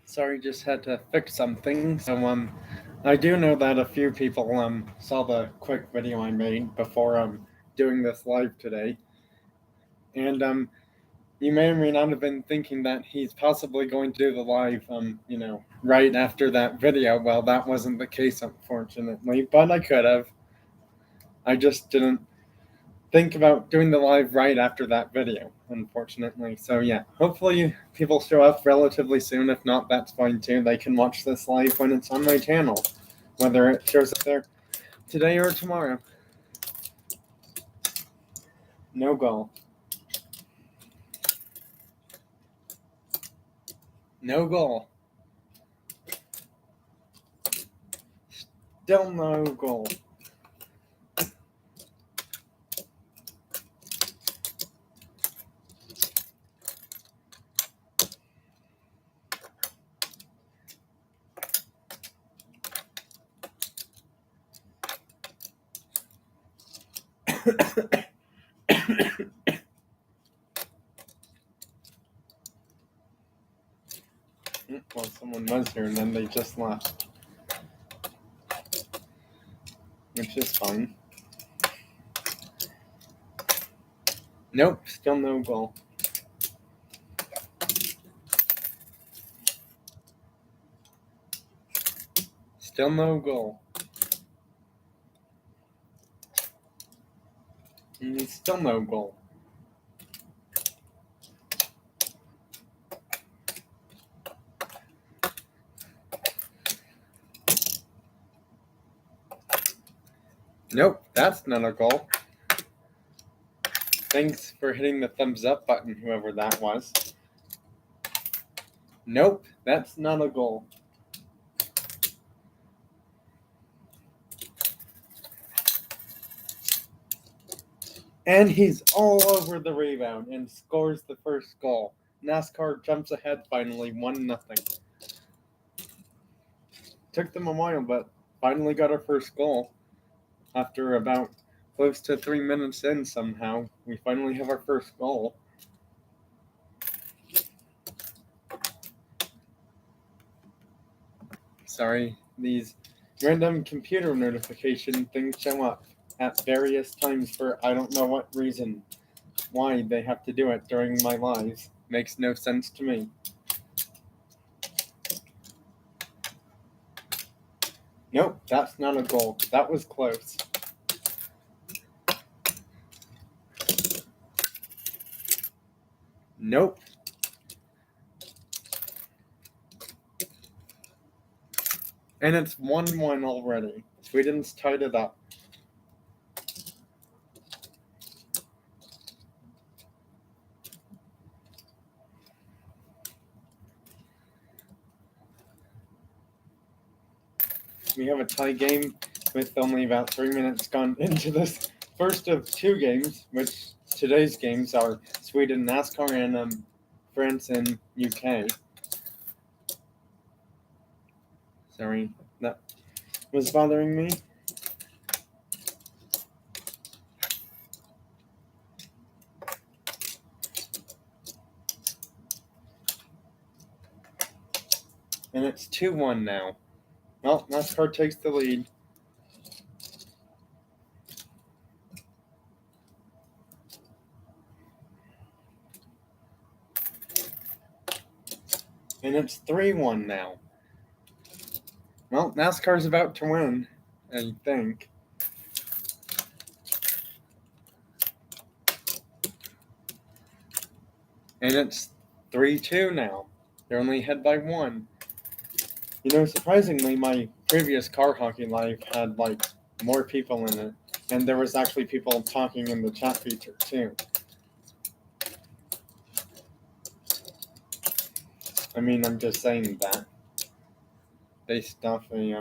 Sorry, just had to fix something. I do know that a few people saw the quick video I made before doing this live today, and you may or may not have been thinking that he's possibly going to do the live right after that video. Well, that wasn't the case, unfortunately, but I could have. I just didn't think about doing the live right after that video, unfortunately. So yeah, hopefully people show up relatively soon. If not, that's fine too. They can watch this live when it's on my channel, whether it shows up there today or tomorrow. No goal. No goal. Still no goal. Well, someone was here and then they just left, which is fine. Nope, still no goal. Still no goal. Still no goal. Nope, that's not a goal. Thanks for hitting the thumbs up button, whoever that was. Nope, that's not a goal. And he's all over the rebound and scores the first goal. NASCAR jumps ahead finally, 1-0. Took them a while, but finally got our first goal. After about close to 3 minutes in somehow, we finally have our first goal. Sorry, these random computer notification things show up at various times for I don't know what reason. Why they have to do it during my lives makes no sense to me. Nope, that's not a goal. That was close. Nope. And it's 1-1 already. Sweden's tied it up. We have a tie game with only about 3 minutes gone into this first of two games, which today's games are Sweden, NASCAR, and France and UK. Sorry, that was bothering me. And it's 2-1 now. Well, NASCAR takes the lead. And it's 3-1 now. Well, NASCAR's about to win, I think. And it's 3-2 now. They're only ahead by 1. Surprisingly, my previous car hockey live had more people in it, and there was actually people talking in the chat feature too. I mean, I'm just saying that based off a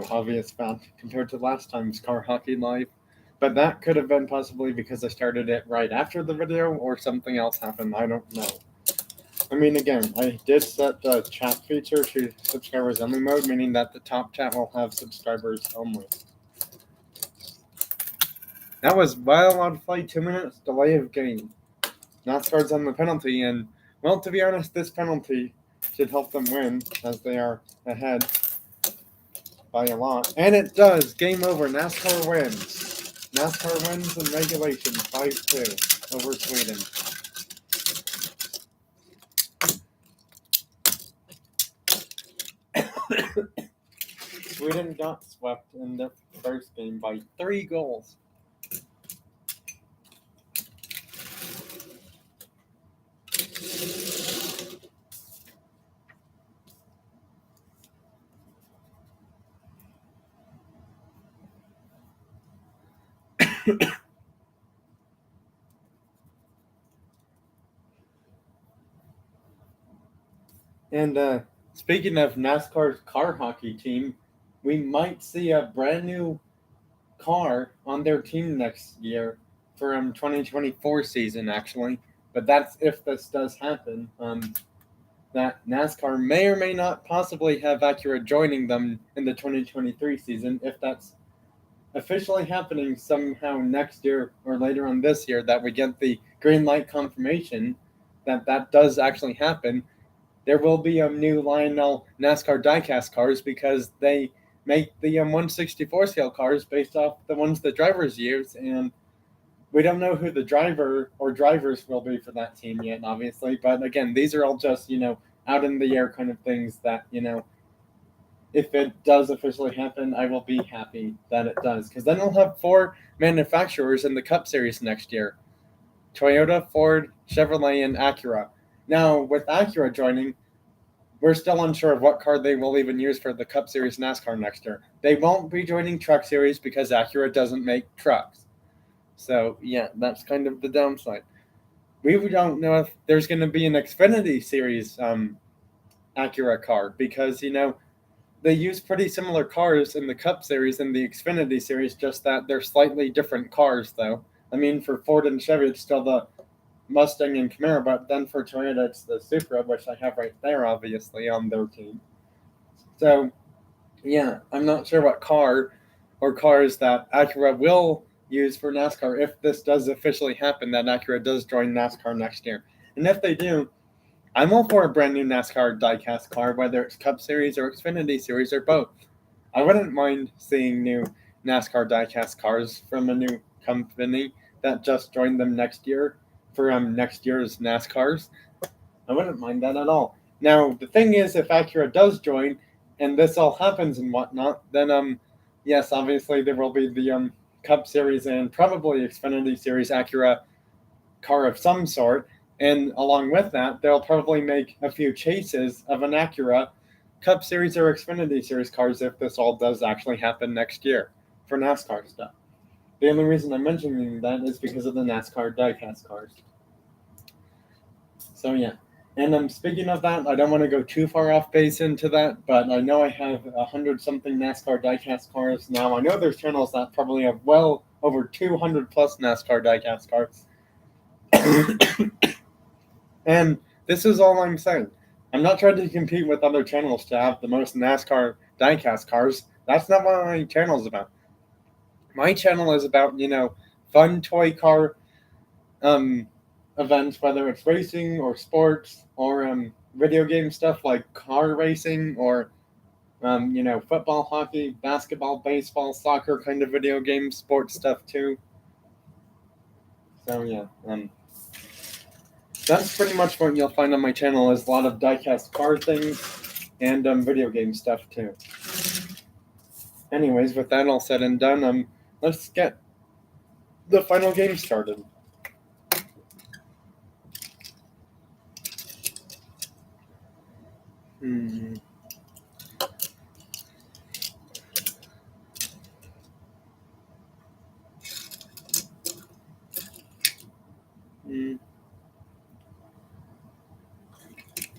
obvious fact compared to last time's car hockey live, but that could have been possibly because I started it right after the video or something else happened. I don't know. I mean, again, I did set the chat feature to subscribers only mode, meaning that the top chat will have subscribers only. That was while on play 2 minutes delay of game. NASCAR's on the penalty, and, well, to be honest, this penalty should help them win as they are ahead by a lot. And it does. Game over. NASCAR wins. NASCAR wins in regulation 5-2 over Sweden. Sweden got swept in their first game by 3 goals. And speaking of NASCAR's car hockey team, we might see a brand new car on their team next year for 2024 season, actually. But that's if this does happen. That NASCAR may or may not possibly have Acura joining them in the 2023 season. If that's officially happening somehow next year or later on this year, that we get the green light confirmation that that does actually happen, there will be new Lionel NASCAR diecast cars because they make the 164 scale cars based off the ones the drivers use, and we don't know who the driver or drivers will be for that team yet, obviously. But again, these are all just out in the air kind of things that if it does officially happen, I will be happy that it does, because then we'll have 4 manufacturers in the Cup Series next year: Toyota, Ford, Chevrolet, and Acura. Now, with Acura joining, we're still unsure of what car they will even use for the Cup Series NASCAR next year. They won't be joining Truck Series because Acura doesn't make trucks. So, yeah, that's kind of the downside. We don't know if there's going to be an Xfinity Series Acura car because, they use pretty similar cars in the Cup Series and the Xfinity Series, just that they're slightly different cars, though. I mean, for Ford and Chevy, it's still the Mustang and Camaro, but then for Toyota, it's the Supra, which I have right there, obviously, on their team. So, yeah, I'm not sure what car or cars that Acura will use for NASCAR if this does officially happen, that Acura does join NASCAR next year. And if they do, I'm all for a brand new NASCAR diecast car, whether it's Cup Series or Xfinity Series or both. I wouldn't mind seeing new NASCAR diecast cars from a new company that just joined them next year for next year's NASCARs. I wouldn't mind that at all. Now, the thing is, if Acura does join and this all happens and whatnot, then yes, obviously there will be the Cup Series and probably Xfinity Series Acura car of some sort. And along with that, they'll probably make a few chases of an Acura Cup Series or Xfinity Series cars if this all does actually happen next year for NASCAR stuff. The only reason I'm mentioning that is because of the NASCAR diecast cars. So yeah. And speaking of that, I don't want to go too far off base into that, but I know I have 100-something NASCAR diecast cars now. I know there's channels that probably have well over 200 plus NASCAR diecast cars. And this is all I'm saying. I'm not trying to compete with other channels to have the most NASCAR diecast cars. That's not what my channel is about. My channel is about, fun toy car events, whether it's racing or sports or video game stuff like car racing or, football, hockey, basketball, baseball, soccer kind of video game sports stuff too. So, yeah. That's pretty much what you'll find on my channel is a lot of diecast car things and video game stuff too. Anyways, with that all said and done, let's get the final game started.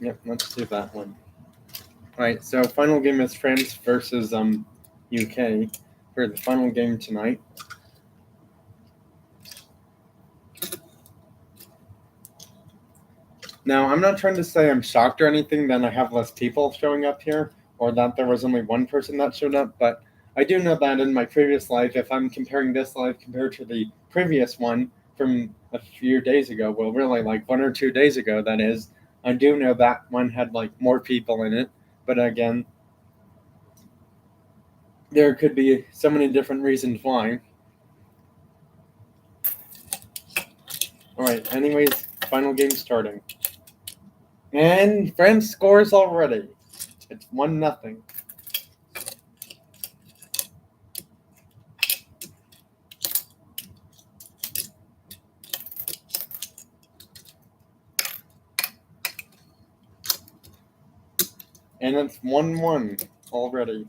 Yep, let's do that one. Alright, so final game is France versus UK for the final game tonight. Now, I'm not trying to say I'm shocked or anything that I have less people showing up here, or that there was only one person that showed up, but I do know that in my previous live, if I'm comparing this live compared to the previous one from a few days ago, well, really like 1 or 2 days ago, that is, I do know that one had like more people in it, but again, there could be so many different reasons why. Alright, anyways, final game starting. And France scores already. It's 1-0. And it's 1-1 already.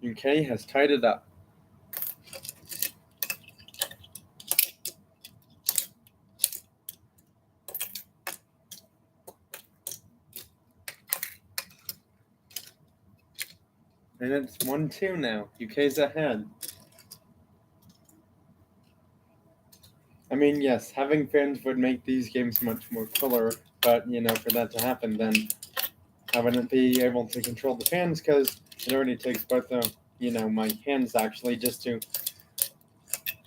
UK has tied it up. And it's 1-2 now. UK's ahead. I mean, yes, having fans would make these games much more cooler, but, for that to happen, then I wouldn't be able to control the fans because it already takes both of, my hands actually just to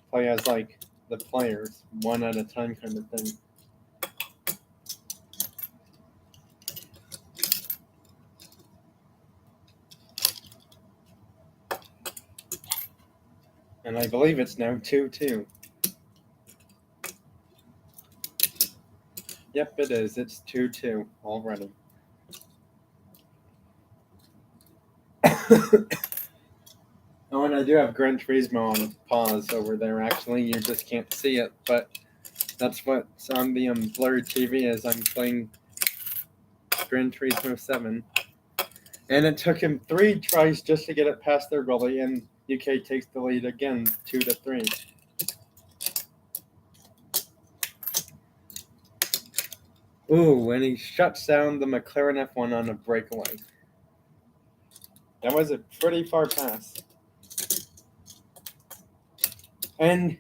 play as, like, the players, one at a time kind of thing. And I believe it's now 2-2. Yep, it is. It's 2-2 already. Oh, and I do have Gran Turismo on pause over there, actually. You just can't see it, but that's what's on the blurred TV as I'm playing Gran Turismo 7. And it took him 3 tries just to get it past their goalie, and UK takes the lead again, 2-3. Ooh, and he shuts down the McLaren F1 on a breakaway. That was a pretty far pass. And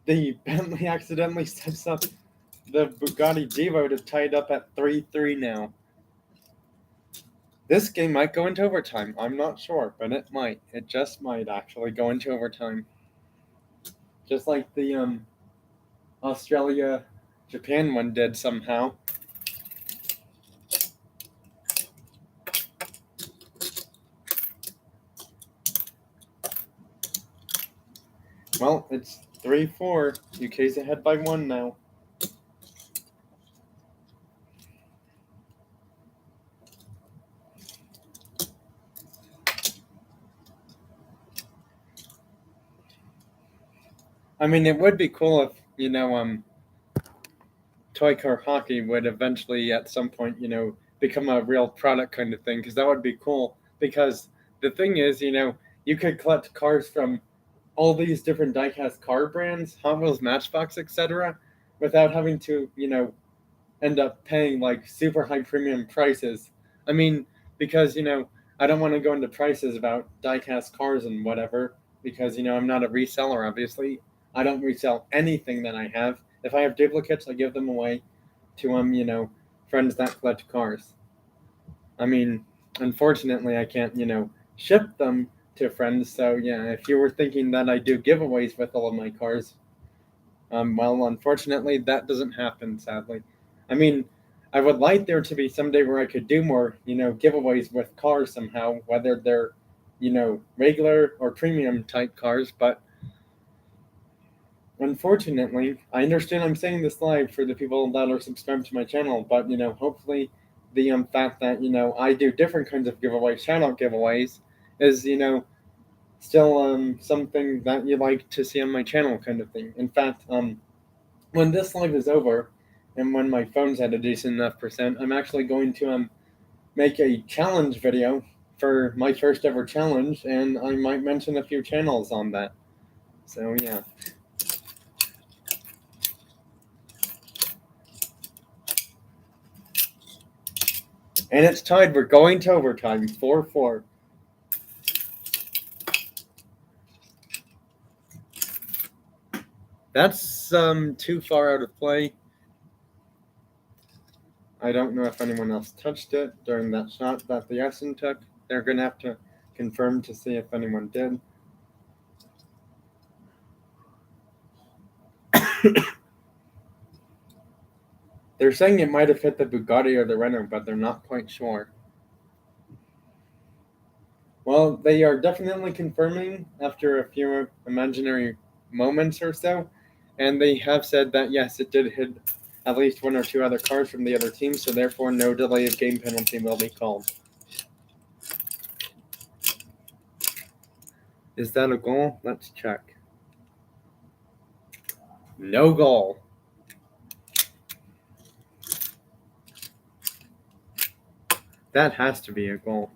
the Bentley accidentally sets up the Bugatti Divo to tie it up at 3-3 now. This game might go into overtime. I'm not sure, but it might. It just might actually go into overtime. Just like the Australia-Japan one did somehow. Well, it's 3-4. UK's ahead by 1 now. I mean, it would be cool if, toy car hockey would eventually at some point, become a real product kind of thing, because that would be cool. Because the thing is, you could collect cars from all these different diecast car brands, Hot Wheels, Matchbox, etc., without having to, end up paying like super high premium prices. I mean, because, I don't want to go into prices about diecast cars and whatever, because, I'm not a reseller, obviously. I don't resell anything that I have. If I have duplicates, I give them away to, friends that collect cars. I mean, unfortunately, I can't, ship them to friends. So, yeah, if you were thinking that I do giveaways with all of my cars, well, unfortunately, that doesn't happen, sadly. I mean, I would like there to be someday where I could do more, giveaways with cars somehow, whether they're, regular or premium type cars. But unfortunately, I understand I'm saying this live for the people that are subscribed to my channel, but, hopefully the fact that, I do different kinds of giveaways, channel giveaways, is, still something that you like to see on my channel kind of thing. In fact, when this live is over, and when my phone's at a decent enough percent, I'm actually going to make a challenge video for my first ever challenge, and I might mention a few channels on that. So yeah. And it's tied. We're going to overtime, 4-4. That's too far out of play. I don't know if anyone else touched it during that shot that the Essen took. They're going to have to confirm to see if anyone did. They're saying it might have hit the Bugatti or the Renault, but they're not quite sure. Well, they are definitely confirming after a few imaginary moments or so, and they have said that yes, it did hit at least one or two other cars from the other team, so therefore no delay of game penalty will be called. Is that a goal? Let's check. No goal. That has to be a goal.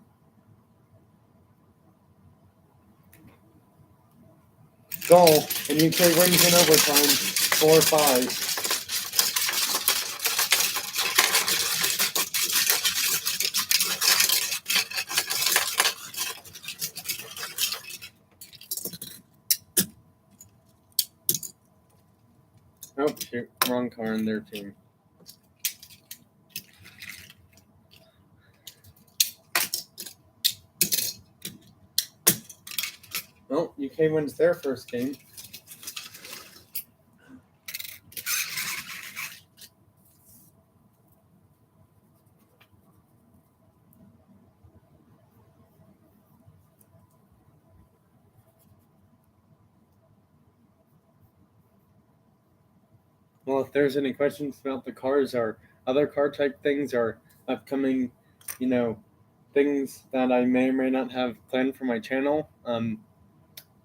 Goal, and UK wins in overtime, 4-5. Oh, shoot, wrong car in their team. Well, UK wins their first game. Well, if there's any questions about the cars or other car type things or upcoming, things that I may or may not have planned for my channel,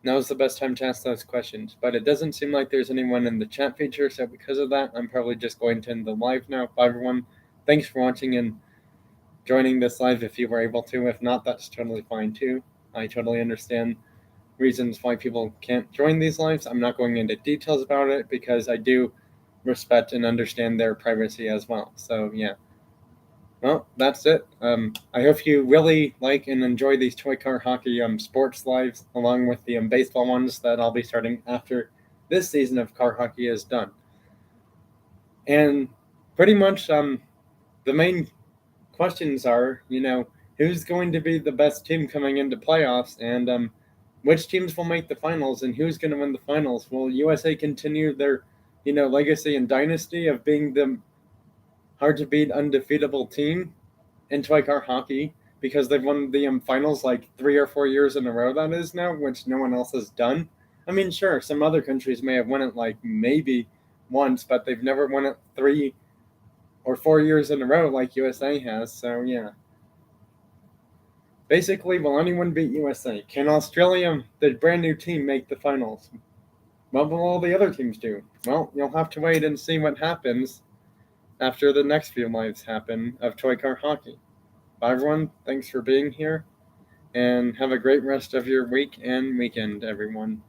now's the best time to ask those questions. But it doesn't seem like there's anyone in the chat feature, so because of that, I'm probably just going to end the live now. Bye, everyone. Thanks for watching and joining this live if you were able to. If not, that's totally fine too. I totally understand reasons why people can't join these lives. I'm not going into details about it because I do respect and understand their privacy as well. So yeah. Well, that's it. I hope you really like and enjoy these toy car hockey sports lives, along with the baseball ones that I'll be starting after this season of car hockey is done. And pretty much the main questions are, who's going to be the best team coming into playoffs, and which teams will make the finals, and who's going to win the finals? Will USA continue their, legacy and dynasty of being the hard to beat, undefeatable team in toy car hockey because they've won the finals like 3 or 4 years in a row? That is now, which no one else has done. I mean, sure, some other countries may have won it like maybe once, but they've never won it 3 or 4 years in a row like USA has. So yeah. Basically, will anyone beat USA? Can Australia, the brand new team, make the finals? What will all the other teams do? Well, you'll have to wait and see what happens after the next few lives happen of toy car hockey. Bye, everyone. Thanks for being here, and have a great rest of your week and weekend, everyone.